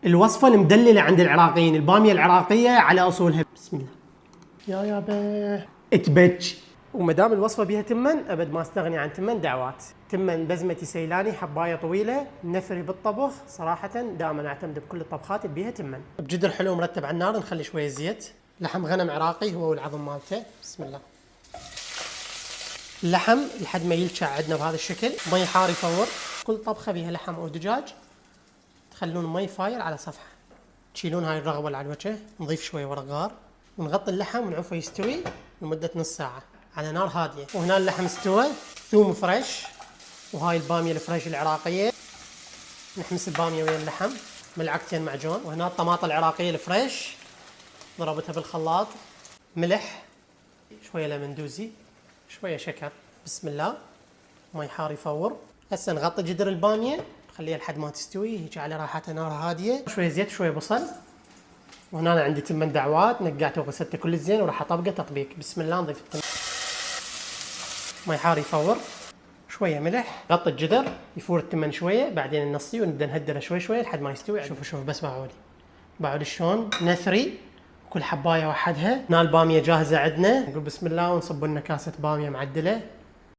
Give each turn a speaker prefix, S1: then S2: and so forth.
S1: الوصفة المدللة عند العراقيين، البامية العراقية على أصولها. بسم الله. يا يابا اتبج. وما دام الوصفة بيها تمن، أبد ما استغني عن تمن دعوات. تمن بزمتي سيلاني، حباية طويلة، نثري بالطبخ، صراحة دائما أعتمد بكل الطبخات اللي بيها تمن. بجدر حلو مرتب على النار، نخلي شوية زيت. لحم غنم عراقي هو والعظم مالته. بسم الله. اللحم لحد ما يلشع عندنا بهذا الشكل، مي حار يفور. كل طبخة بيها لحم أو دجاج تخلون مي فاير على صفحة، تشيلون هاي الرغوة اللي على الوجه، نضيف شوية ورق غار ونغطي اللحم ونعوفه يستوي لمدة نص ساعة على نار هادية. وهنا اللحم استوى، ثوم فريش، وهاي البامية الفريش العراقية، نحمس البامية ويا اللحم، ملعقتين معجون. وهنا الطماطة العراقية الفريش ضربتها بالخلاط، ملح، شوية لمندوزي، شوية شكر. بسم الله. مي حار يفور. هسه نغطي جدر البامية خليها لحد ما تستوي، هيك على راحتها نار هادية. شوية زيت شوية بصل. وهنا أنا عندي 8 دعوات، نقعته وغسلته كل زين وراح اطبقه تطبيق. بسم الله. نضيف مي حار يفور، شوية ملح، غطي الجدر يفور التمن شوية، بعدين نصيه ونبدا نهدره شوي شوي لحد ما يستوي. شوفوا بس باعوا شلون نثري كل حباية وحدها. هنا البامية جاهزة عندنا، نقول بسم الله ونصب لنا كاسة بامية معدلة.